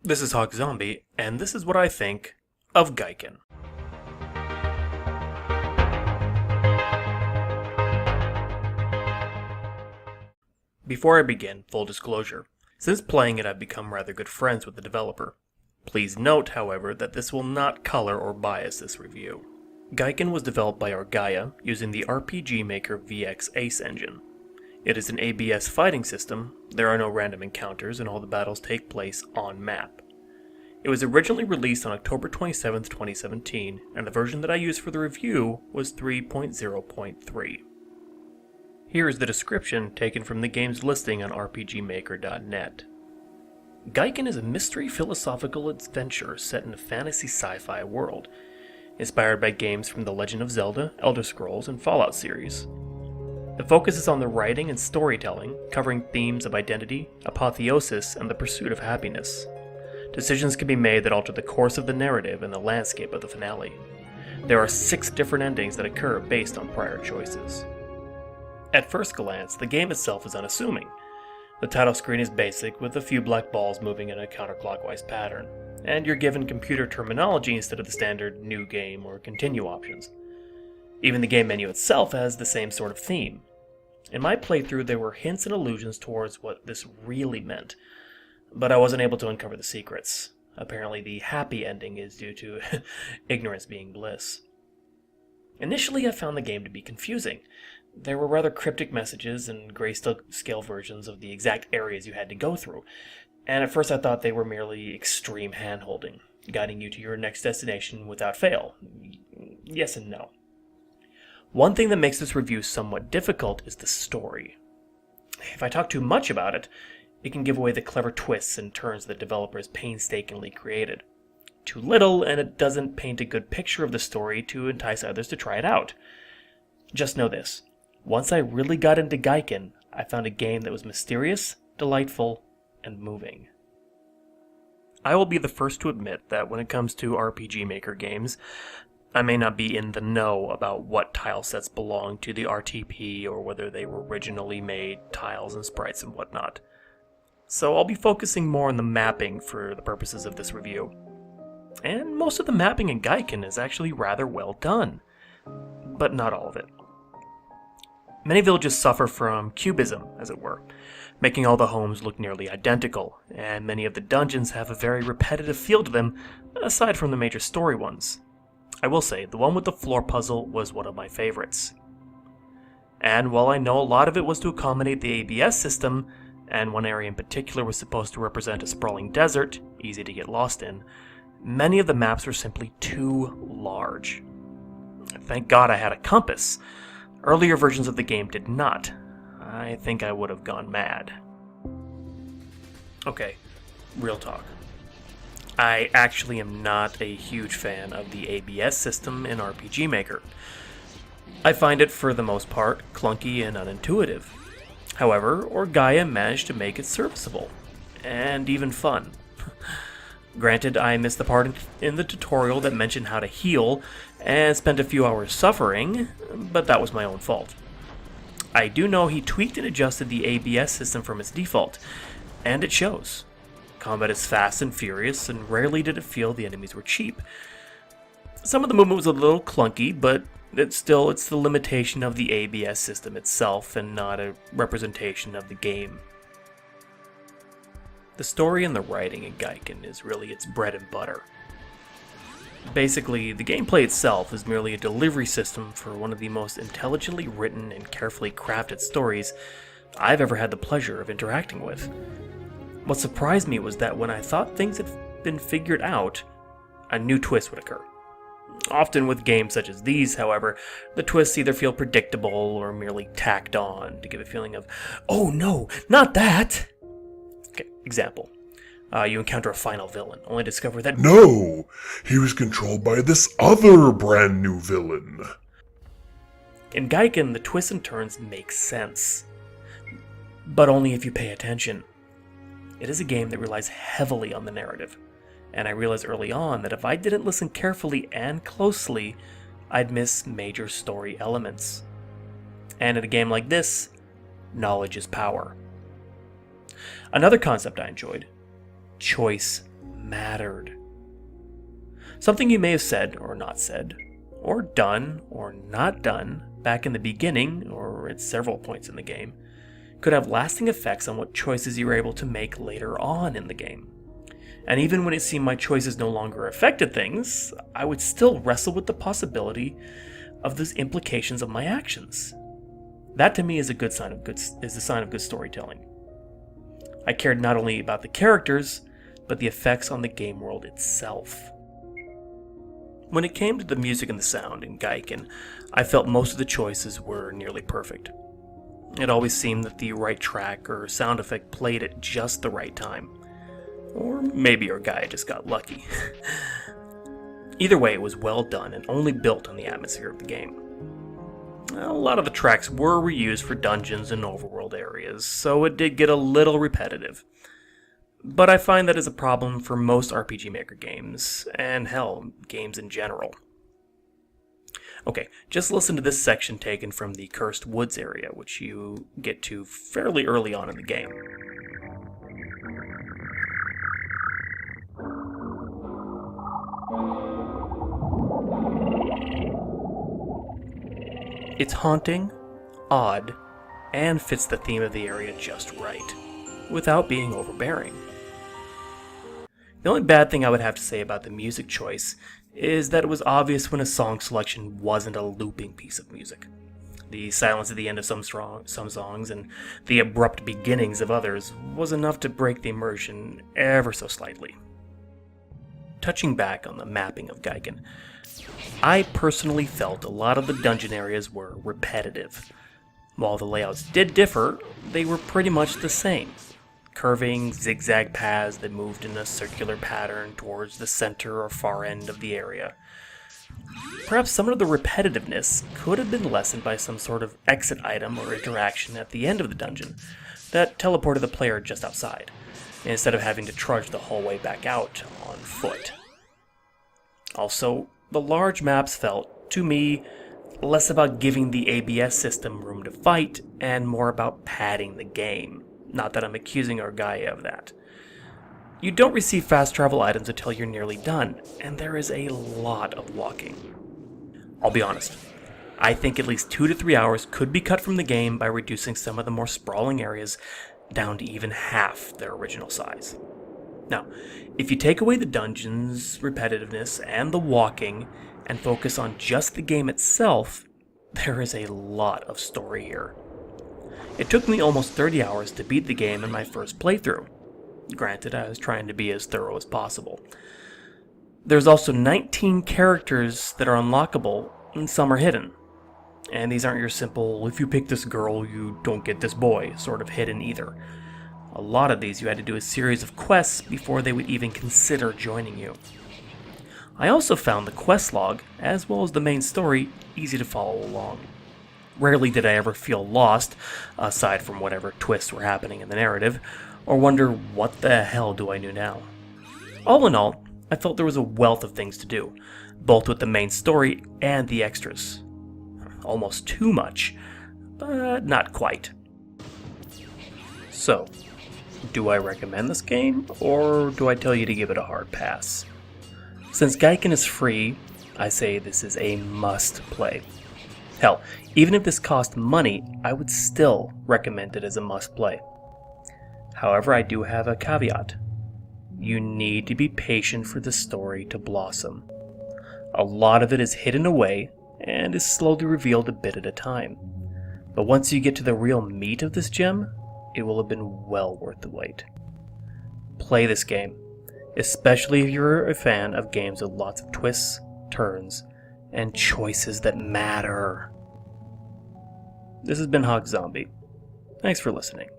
This is HawkZombie, and this is what I think of Geiken. Before I begin, full disclosure, since playing it I've become rather good friends with the developer. Please note, however, that this will not color or bias this review. Geiken was developed by Orgaya using the RPG Maker VX Ace engine. It is an ABS fighting system, there are no random encounters, and all the battles take place on map. It was originally released on October 27, 2017, and the version that I used for the review was 3.0.3. Here is the description taken from the game's listing on rpgmaker.net. Geiken is a mystery philosophical adventure set in a fantasy sci-fi world, inspired by games from The Legend of Zelda, Elder Scrolls, and Fallout series. The focus is on the writing and storytelling, covering themes of identity, apotheosis, and the pursuit of happiness. Decisions can be made that alter the course of the narrative and the landscape of the finale. There are 6 different endings that occur based on prior choices. At first glance, the game itself is unassuming. The title screen is basic, with a few black balls moving in a counterclockwise pattern, and you're given computer terminology instead of the standard New Game or Continue options. Even the game menu itself has the same sort of theme. In my playthrough, there were hints and allusions towards what this really meant, but I wasn't able to uncover the secrets. Apparently the happy ending is due to ignorance being bliss. Initially, I found the game to be confusing. There were rather cryptic messages and grayscale versions of the exact areas you had to go through, and at first I thought they were merely extreme hand-holding, guiding you to your next destination without fail. Yes and no. One thing that makes this review somewhat difficult is the story. If I talk too much about it, it can give away the clever twists and turns the developers painstakingly created. Too little, and it doesn't paint a good picture of the story to entice others to try it out. Just know this. Once I really got into Geiken, I found a game that was mysterious, delightful, and moving. I will be the first to admit that when it comes to RPG Maker games, I may not be in the know about what tile sets belong to the RTP or whether they were originally made tiles and sprites and whatnot. So I'll be focusing more on the mapping for the purposes of this review. And most of the mapping in Geiken is actually rather well done, but not all of it. Many villages suffer from cubism, as it were, making all the homes look nearly identical, and many of the dungeons have a very repetitive feel to them, aside from the major story ones. I will say, the one with the floor puzzle was one of my favorites. And while I know a lot of it was to accommodate the ABS system, and one area in particular was supposed to represent a sprawling desert, easy to get lost in, many of the maps were simply too large. Thank God I had a compass. Earlier versions of the game did not. I think I would have gone mad. Okay, real talk. I actually am not a huge fan of the ABS system in RPG Maker. I find it, for the most part, clunky and unintuitive. However, Orgaya managed to make it serviceable, and even fun. Granted, I missed the part in the tutorial that mentioned how to heal, and spent a few hours suffering, but that was my own fault. I do know he tweaked and adjusted the ABS system from its default, and it shows. Combat is fast and furious, and rarely did it feel the enemies were cheap. Some of the movement was a little clunky, but it's the limitation of the ABS system itself, and not a representation of the game. The story and the writing in Geiken is really its bread and butter. Basically, the gameplay itself is merely a delivery system for one of the most intelligently written and carefully crafted stories I've ever had the pleasure of interacting with. What surprised me was that when I thought things had been figured out, a new twist would occur. Often with games such as these, however, the twists either feel predictable or merely tacked on to give a feeling of, "Oh no, not that!" Okay, example. You encounter a final villain, only to discover that no, he was controlled by this other brand new villain. In Geiken, the twists and turns make sense, but only if you pay attention. It is a game that relies heavily on the narrative, and I realized early on that if I didn't listen carefully and closely, I'd miss major story elements. And in a game like this, knowledge is power. Another concept I enjoyed: choice mattered. Something you may have said or not said, or done or not done back in the beginning or at several points in the game, could have lasting effects on what choices you were able to make later on in the game. And even when it seemed my choices no longer affected things, I would still wrestle with the possibility of the implications of my actions. That to me is a sign of good storytelling. I cared not only about the characters, but the effects on the game world itself. When it came to the music and the sound in Geiken, I felt most of the choices were nearly perfect. It always seemed that the right track or sound effect played at just the right time. Or maybe Orgaya just got lucky. Either way, it was well done and only built on the atmosphere of the game. A lot of the tracks were reused for dungeons and overworld areas, so it did get a little repetitive. But I find that is a problem for most RPG Maker games, and hell, games in general. Okay, just listen to this section taken from the Cursed Woods area, which you get to fairly early on in the game. It's haunting, odd, and fits the theme of the area just right, without being overbearing. The only bad thing I would have to say about the music choice is that it was obvious when a song selection wasn't a looping piece of music. The silence at the end of some songs and the abrupt beginnings of others was enough to break the immersion ever so slightly. Touching back on the mapping of Geiken, I personally felt a lot of the dungeon areas were repetitive. While the layouts did differ, they were pretty much the same. Curving, zigzag paths that moved in a circular pattern towards the center or far end of the area. Perhaps some of the repetitiveness could have been lessened by some sort of exit item or interaction at the end of the dungeon that teleported the player just outside, instead of having to trudge the whole way back out on foot. Also, the large maps felt, to me, less about giving the ABS system room to fight and more about padding the game. Not that I'm accusing Orgaya of that. You don't receive fast travel items until you're nearly done, and there is a lot of walking. I'll be honest, I think at least 2 to 3 hours could be cut from the game by reducing some of the more sprawling areas down to even half their original size. Now, if you take away the dungeons, repetitiveness, and the walking, and focus on just the game itself, there is a lot of story here. It took me almost 30 hours to beat the game in my first playthrough. Granted, I was trying to be as thorough as possible. There's also 19 characters that are unlockable, and some are hidden. And these aren't your simple, if you pick this girl, you don't get this boy, sort of hidden either. A lot of these you had to do a series of quests before they would even consider joining you. I also found the quest log, as well as the main story, easy to follow along. Rarely did I ever feel lost, aside from whatever twists were happening in the narrative, or wonder what the hell do I do now. All in all, I felt there was a wealth of things to do, both with the main story and the extras. Almost too much, but not quite. So, do I recommend this game, or do I tell you to give it a hard pass? Since Geiken is free, I say this is a must play. Hell, even if this cost money, I would still recommend it as a must play. However, I do have a caveat. You need to be patient for the story to blossom. A lot of it is hidden away and is slowly revealed a bit at a time. But once you get to the real meat of this gem, it will have been well worth the wait. Play this game, especially if you're a fan of games with lots of twists, turns, and choices that matter. This has been HawkZombie. Thanks for listening.